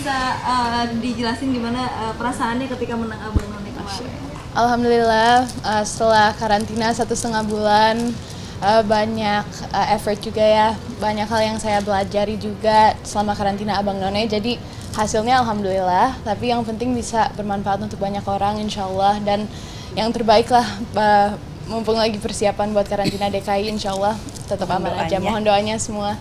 bisa dijelasin gimana perasaannya ketika menang Abang None kemarin? Alhamdulillah, setelah karantina 1,5 bulan, banyak effort juga ya, banyak hal yang saya pelajari juga selama karantina Abang None. Jadi hasilnya alhamdulillah, tapi yang penting bisa bermanfaat untuk banyak orang insya Allah. Dan yang terbaik lah, mumpung lagi persiapan buat karantina DKI, insya Allah tetap aman aja. Mohon doanya semua.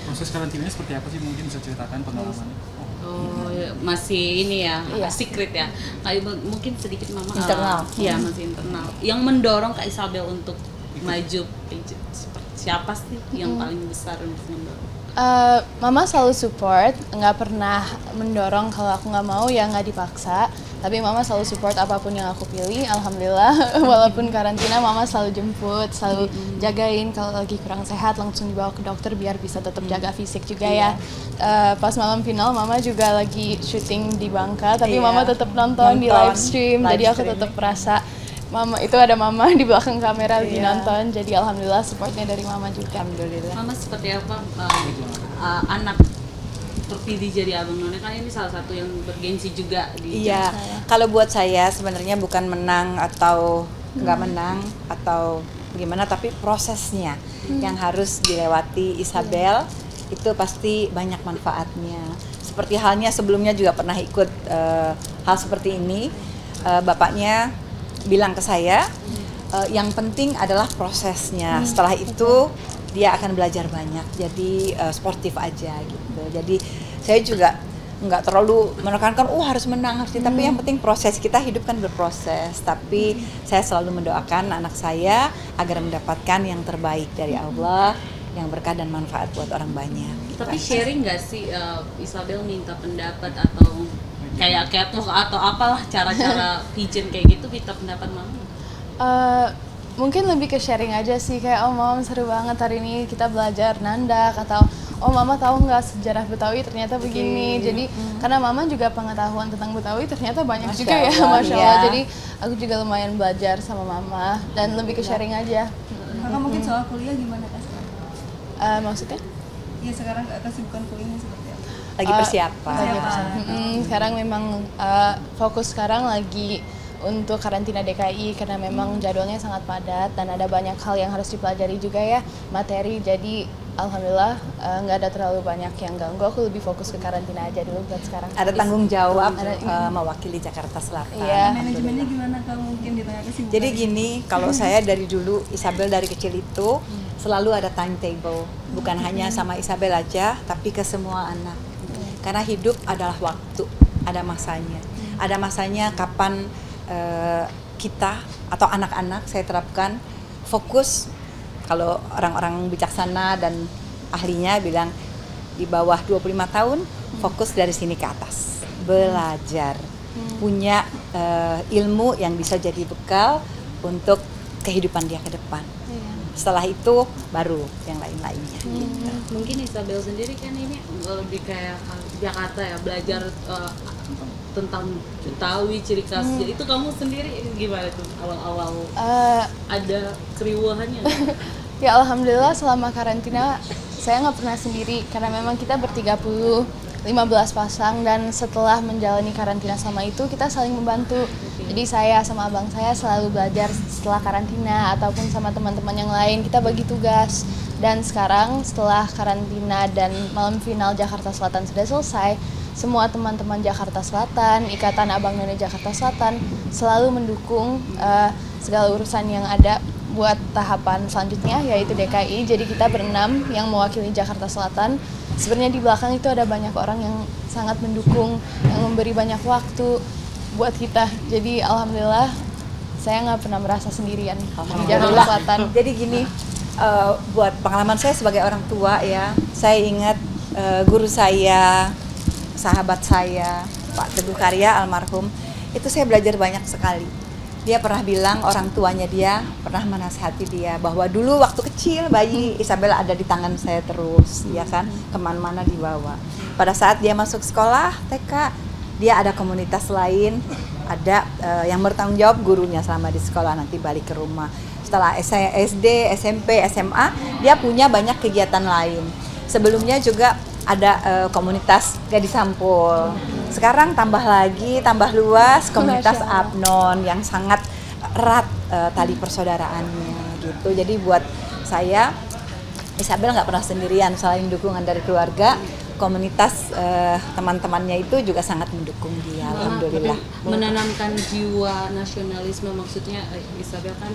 Proses karantinanya seperti apa sih, mungkin bisa ceritakan pengalamannya? Oh, masih ini ya, iya. Secret ya. Kayak mungkin sedikit Mama internal. Iya, masih internal. Yang mendorong Kak Isabel untuk maju siapa sih yang paling besar untuk mendorong? Mama selalu support, nggak pernah mendorong. Kalau aku nggak mau ya nggak dipaksa. Tapi Mama selalu support apapun yang aku pilih. Alhamdulillah, walaupun karantina Mama selalu jemput, selalu jagain. Kalau lagi kurang sehat langsung dibawa ke dokter biar bisa tetap jaga fisik juga ya. Pas malam final Mama juga lagi syuting di Bangka, tapi Mama tetap nonton di live stream. Jadi aku tetap merasa Mama itu ada Mama di belakang kamera lagi nonton. Jadi alhamdulillah supportnya dari Mama juga. Alhamdulillah. Mama seperti apa anak terpilih jadi Abang None, kan ini salah satu yang bergengsi juga di Iya, kalau buat saya sebenarnya bukan menang atau nggak menang atau gimana, tapi prosesnya yang harus dilewati Isabel itu pasti banyak manfaatnya. Seperti halnya sebelumnya juga pernah ikut hal seperti ini, bapaknya bilang ke saya, yang penting adalah prosesnya. Setelah itu dia akan belajar banyak, jadi sportif aja gitu. Jadi saya juga nggak terlalu menekankan harus menang harus tapi yang penting proses. Kita hidup kan berproses, tapi saya selalu mendoakan anak saya agar mendapatkan yang terbaik dari Allah, yang berkah dan manfaat buat orang banyak. Tapi sharing nggak sih Isabel minta pendapat atau kayak catwalk atau apalah cara-cara pigeon kayak gitu, minta pendapat Mama? Mungkin lebih ke sharing aja sih, kayak Mama seru banget hari ini kita belajar nandak, atau Mama tahu nggak sejarah Betawi ternyata begini. Jadi karena Mama juga pengetahuan tentang Betawi ternyata banyak juga ya, Masya Allah. Jadi aku juga lumayan belajar sama Mama dan lebih ke sharing aja. Kakak mungkin soal kuliah gimana Kak sekarang? Maksudnya? Iya, sekarang kesibukan kuliahnya seperti apa? Lagi persiapan. Sekarang memang fokus sekarang lagi untuk karantina DKI karena memang jadwalnya sangat padat dan ada banyak hal yang harus dipelajari juga ya, materi. Jadi alhamdulillah nggak ada terlalu banyak yang ganggu. Aku lebih fokus ke karantina aja dulu buat sekarang. Ada tanggung jawab mewakili Jakarta Selatan. Iya. Manajemennya gimana Kak, mungkin di tengah kesibukan? Jadi gini, kalau saya dari dulu, Isabel dari kecil itu selalu ada timetable, bukan hanya sama Isabel aja, tapi ke semua anak. Karena hidup adalah waktu, ada masanya. Ada masanya kapan kita atau anak-anak saya terapkan fokus. Kalau orang-orang bijaksana dan ahlinya bilang di bawah 25 tahun fokus dari sini ke atas, belajar, punya ilmu yang bisa jadi bekal untuk kehidupan dia ke depan. Setelah itu baru yang lain-lainnya. Mungkin Isabel sendiri kan ini lebih kayak Jakarta ya, belajar tentang Betawi, ciri khasnya. Itu kamu sendiri gimana tuh awal-awal ada keriuhannya? Ya alhamdulillah selama karantina saya nggak pernah sendiri karena memang kita 15 pasang dan setelah menjalani karantina sama itu kita saling membantu. Jadi saya sama abang saya selalu belajar setelah karantina ataupun sama teman-teman yang lain kita bagi tugas. Dan sekarang setelah karantina dan malam final Jakarta Selatan sudah selesai, semua teman-teman Jakarta Selatan, Ikatan Abang None Jakarta Selatan selalu mendukung segala urusan yang ada buat tahapan selanjutnya yaitu DKI. Jadi kita berenam yang mewakili Jakarta Selatan. Sebenarnya di belakang itu ada banyak orang yang sangat mendukung, yang memberi banyak waktu buat kita. Jadi alhamdulillah saya nggak pernah merasa sendirian di Jakarta Selatan. Jadi gini, buat pengalaman saya sebagai orang tua ya, saya ingat guru saya, sahabat saya, Pak Teguh Karya almarhum, itu saya belajar banyak sekali. Dia pernah bilang, orang tuanya dia pernah menasihati dia bahwa dulu waktu kecil bayi Isabel ada di tangan saya terus, ya kan, kemana-mana dibawa. Pada saat dia masuk sekolah TK, dia ada komunitas lain, ada yang bertanggung jawab gurunya selama di sekolah, nanti balik ke rumah. Setelah SD, SMP, SMA, dia punya banyak kegiatan lain. Sebelumnya juga ada komunitas Gadis Sampul. Sekarang tambah lagi, tambah luas komunitas Abnon yang sangat erat tali persaudaraannya gitu. Jadi buat saya, Isabel nggak pernah sendirian, selain dukungan dari keluarga, komunitas teman-temannya itu juga sangat mendukung dia, alhamdulillah. Menanamkan jiwa nasionalisme, maksudnya Isabel kan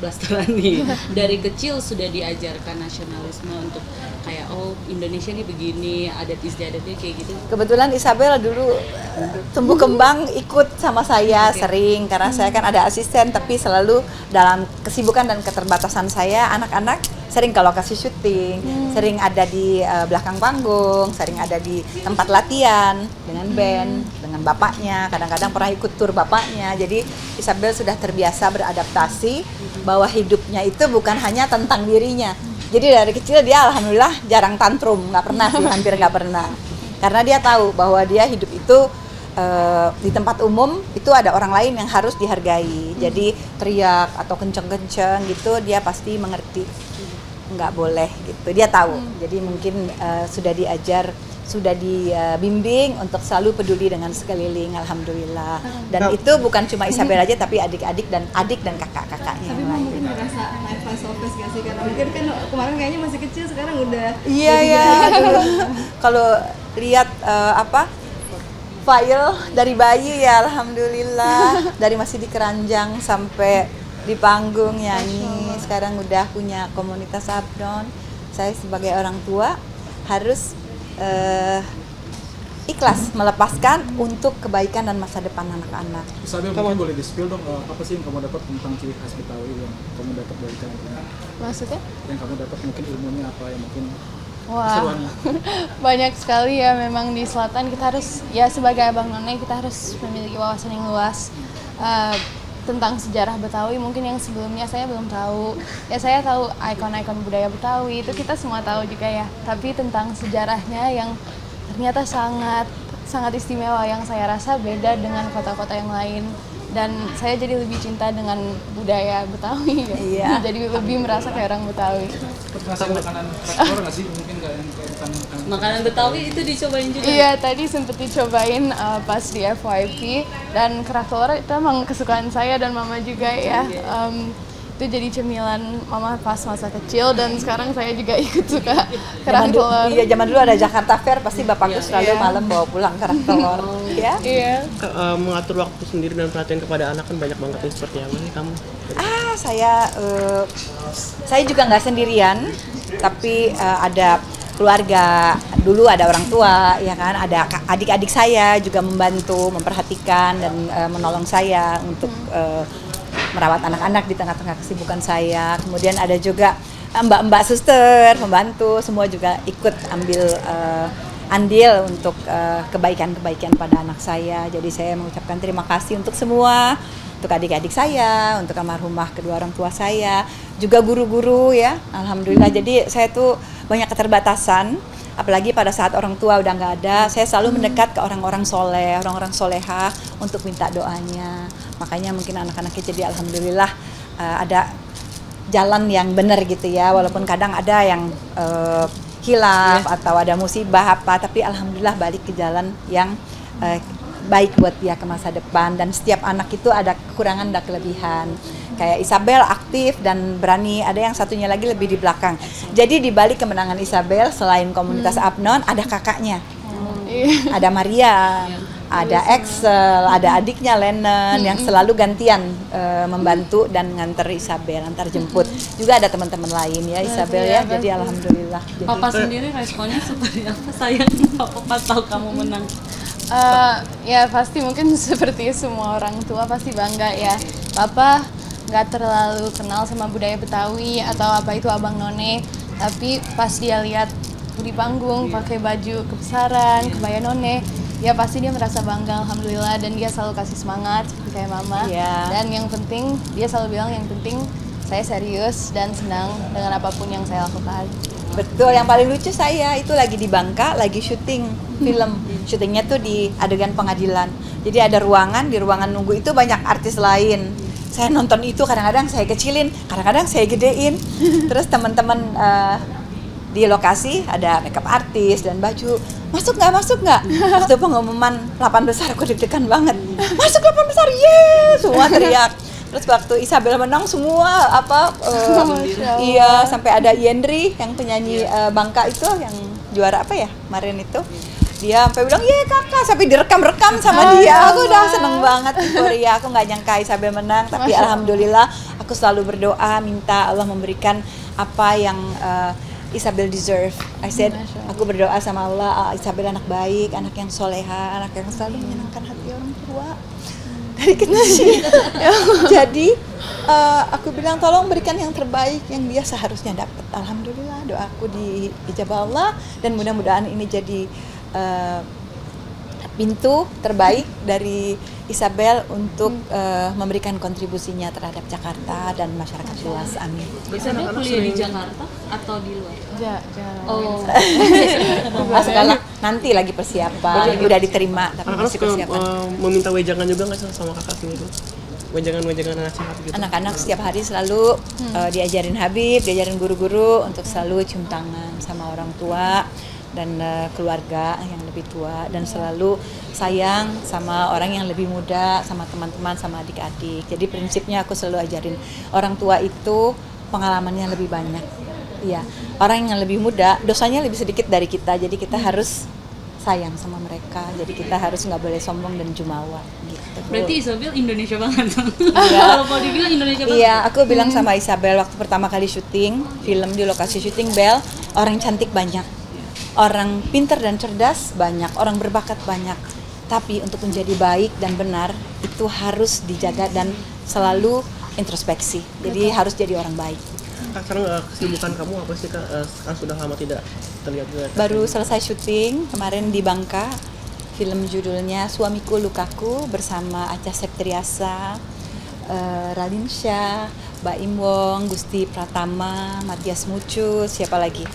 Blasterani dari kecil sudah diajarkan nasionalisme untuk kayak oh Indonesia ini begini, adat istiadatnya kayak gitu. Kebetulan Isabel dulu tumbuh kembang ikut sama saya sering, karena saya kan ada asisten, tapi selalu dalam kesibukan dan keterbatasan saya, anak-anak sering ke lokasi syuting, sering ada di belakang panggung, sering ada di tempat latihan dengan band, dengan bapaknya, kadang-kadang pernah ikut tur bapaknya. Jadi Isabel sudah terbiasa beradaptasi bahwa hidupnya itu bukan hanya tentang dirinya. Jadi dari kecil dia alhamdulillah jarang tantrum, nggak pernah sih, hampir nggak pernah. Karena dia tahu bahwa dia hidup itu di tempat umum itu ada orang lain yang harus dihargai. Jadi teriak atau kenceng-kenceng gitu dia pasti mengerti, nggak boleh gitu. Dia tahu. Jadi mungkin sudah diajar, sudah dibimbing untuk selalu peduli dengan sekeliling, alhamdulillah. Dan itu bukan cuma Isabel aja, tapi adik-adik dan kakak-kakaknya. Tapi mungkin ngerasa naik face to face gak sih? Karena mungkin kan kemarin kayaknya masih kecil, sekarang udah. Iya ya. Kalau lihat file dari bayi ya, alhamdulillah. Dari masih di keranjang sampai di panggung nyanyi. Sekarang udah punya komunitas Abnon. Saya sebagai orang tua harus ikhlas melepaskan untuk kebaikan dan masa depan anak-anak. Isabel, mungkin boleh di-spill dong apa sih yang kamu dapat tentang ciri khas Betawi yang kamu dapat dari kamu? Maksudnya? Yang kamu dapat mungkin ilmunya apa yang mungkin Wah, keseruannya? banyak sekali ya. Memang di selatan kita harus, ya sebagai abang none kita harus memiliki wawasan yang luas tentang sejarah Betawi. Mungkin yang sebelumnya saya belum tahu. Ya saya tahu ikon-ikon budaya Betawi, itu kita semua tahu juga ya. Tapi tentang sejarahnya yang ternyata sangat istimewa, yang saya rasa beda dengan kota-kota yang lain. Dan saya jadi lebih cinta dengan budaya Betawi ya. Iya. Jadi lebih merasa kayak orang Betawi. Rasa makanan traktor nggak sih? Mungkin nggak yang kayak bukan Makanan Betawi itu dicobain juga. Iya, tadi sempet dicobain pas di FYP, dan kerak telur itu emang kesukaan saya dan mama juga ya. Itu jadi cemilan mama pas masa kecil, dan sekarang saya juga ikut suka kerak telur. Iya, zaman dulu ada Jakarta Fair, pasti bapakku selalu malam bawa pulang kerak telur. Ya. Iya. Mengatur waktu sendiri dan perhatian kepada anak kan banyak banget nih, seperti apa nih kamu? Saya juga nggak sendirian, tapi ada keluarga. Dulu ada orang tua, ya kan, ada adik-adik saya juga membantu, memperhatikan dan menolong saya untuk merawat anak-anak di tengah-tengah kesibukan saya. Kemudian ada juga mbak-mbak suster membantu, semua juga ikut ambil andil untuk kebaikan-kebaikan pada anak saya. Jadi saya mengucapkan terima kasih untuk semua, untuk adik-adik saya, untuk almarhumah kedua orang tua saya, juga guru-guru ya, alhamdulillah. Jadi saya tuh banyak keterbatasan, apalagi pada saat orang tua udah nggak ada, saya selalu mendekat ke orang-orang soleh, orang-orang soleha untuk minta doanya. Makanya mungkin anak-anaknya jadi alhamdulillah ada jalan yang benar gitu ya, walaupun kadang ada yang hilaf atau ada musibah apa, tapi alhamdulillah balik ke jalan yang baik buat dia ke masa depan. Dan setiap anak itu ada kekurangan dan kelebihan. Kayak Isabel aktif dan berani, ada yang satunya lagi lebih di belakang. Jadi di balik kemenangan Isabel, selain komunitas Abnon, ada kakaknya, ada Maria, ada Excel, ada adiknya Lennon yang selalu gantian membantu dan nganter Isabel, antar jemput. Juga ada teman-teman lain ya Isabel ya. Jadi alhamdulillah. Papa sendiri responnya seperti apa? Sayang papa tahu kamu menang. Ya pasti mungkin seperti semua orang tua pasti bangga ya. Papa nggak terlalu kenal sama budaya Betawi atau apa itu abang none, tapi pas dia lihat di panggung pakai baju kebesaran, kebaya none, ya pasti dia merasa bangga, alhamdulillah. Dan dia selalu kasih semangat seperti kayak mama. Dan yang penting dia selalu bilang yang penting saya serius dan senang dengan apapun yang saya lakukan. Betul, yang paling lucu saya itu lagi di Bangka, lagi syuting film. Syutingnya tuh di adegan pengadilan. Jadi ada ruangan, di ruangan nunggu itu banyak artis lain. Saya nonton itu kadang-kadang saya kecilin, kadang-kadang saya gedein. Terus teman-teman di lokasi ada makeup artis dan baju. Masuk nggak? Waktu pengumuman 8 besar aku deg-degan banget. Masuk 8 besar, yes! Semua teriak. Terus waktu Isabel menang semua iya, sampai ada Yendri yang penyanyi Bangka itu yang juara apa ya kemarin itu. Dia sampai bilang, "Ye kakak," sampai direkam-rekam sama dia. Aku udah seneng banget di Korea. Aku nggak nyangka Isabel menang, tapi alhamdulillah aku selalu berdoa minta Allah memberikan apa yang Isabel deserve. I said, aku berdoa sama Allah, Isabel anak baik, anak yang soleha, anak yang selalu menyenangkan hati orang tua dari kecil. Jadi aku bilang tolong berikan yang terbaik yang dia seharusnya dapat. Alhamdulillah doaku diijabah Allah dan mudah-mudahan ini jadi pintu terbaik dari Isabel untuk memberikan kontribusinya terhadap Jakarta dan masyarakat luas. Amin. Isabel kuliah di Jakarta atau di luar? Oh. Sekolah nanti lagi persiapan, udah diterima tapi masih persiapan. Meminta wejangan juga nggak sih sama kakak sendiri? Wejangan nasihat gitu. Anak-anak setiap hari selalu diajarin Habib, diajarin guru-guru untuk selalu cium tangan sama orang tua dan keluarga yang lebih tua dan selalu sayang sama orang yang lebih muda, sama teman-teman, sama adik-adik. Jadi prinsipnya aku selalu ajarin orang tua itu pengalamannya lebih banyak. Iya, orang yang lebih muda dosanya lebih sedikit dari kita. Jadi kita harus sayang sama mereka. Jadi kita harus nggak boleh sombong dan jumawa gitu. Berarti Isabel Indonesia banget. Iya. Kalau mau dibilang Indonesia banget. Iya, aku bilang sama Isabel waktu pertama kali syuting film di lokasi syuting Bel, orang cantik banyak. Orang pintar dan cerdas banyak, orang berbakat banyak. Tapi untuk menjadi baik dan benar itu harus dijaga dan selalu introspeksi. Jadi harus jadi orang baik. Kak, sekarang kesibukan kamu apa sih Kak? Kan sudah lama tidak terlihat juga. Baru selesai syuting kemarin di Bangka. Film judulnya Suamiku Lukaku bersama Acha Septriasa, Raline Shah, Mbak Im Wong, Gusti Pratama, Matias Mucus, siapa lagi?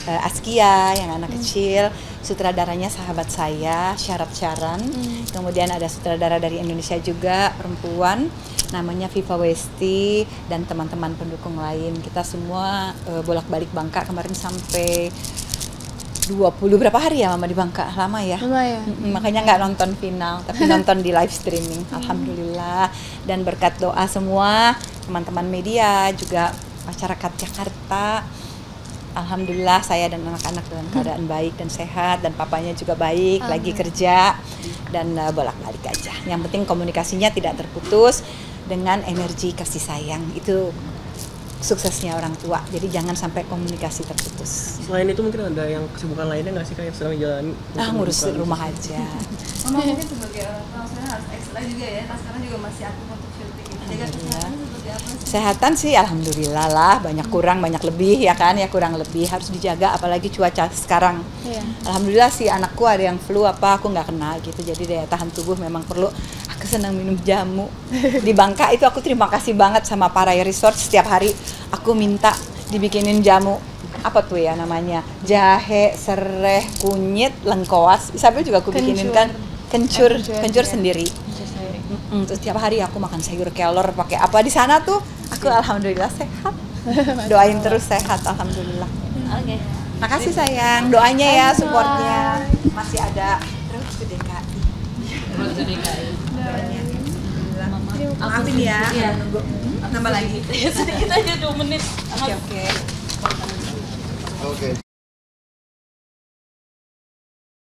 Askia yang anak kecil, sutradaranya sahabat saya, Syarat Syaran. Kemudian ada sutradara dari Indonesia juga, perempuan, namanya Viva Westi dan teman-teman pendukung lain. Kita semua bolak-balik Bangka kemarin sampai 20 berapa hari ya Mama di Bangka? Lama ya? Lumayan. Makanya nggak nonton final, tapi nonton di live streaming. Alhamdulillah. Dan berkat doa semua teman-teman media juga masyarakat Jakarta. Alhamdulillah saya dan anak-anak dalam keadaan baik dan sehat dan papanya juga baik, lagi kerja dan bolak-balik aja. Yang penting komunikasinya tidak terputus dengan energi kasih sayang. Itu suksesnya orang tua. Jadi jangan sampai komunikasi terputus. Selain itu mungkin ada yang kesibukan lainnya nggak sih Kak yang sedang dijalani? Ngurus rumah aja. Mama mungkin sebagai orang tua maksudnya harus ekstra juga ya. Nah sekarang juga masih aktif untuk syuting. Jaga kesehatan seperti apa sih? Kesehatan sih alhamdulillah lah, banyak kurang banyak lebih ya kan, ya kurang lebih harus dijaga apalagi cuaca sekarang. Iya. Alhamdulillah sih anakku ada yang flu apa aku nggak kena gitu, jadi daya tahan tubuh memang perlu. Aku senang minum jamu di Bangka itu. Aku terima kasih banget sama Parai Resort, setiap hari aku minta dibikinin jamu apa tuh ya namanya, jahe, sereh, kunyit, lengkoas. Isabel juga aku bikinin kan kencur sendiri. Terus tiap hari aku makan sayur kelor pakai apa di sana tuh. Aku alhamdulillah sehat. Doain terus sehat alhamdulillah. Oke. Makasih sayang, doanya ya, supportnya. Masih ada terus ke DKI. Doanya. Maafin ya. Iya. Nunggu. Nambah lagi. Sedikit aja 2 menit. Oke.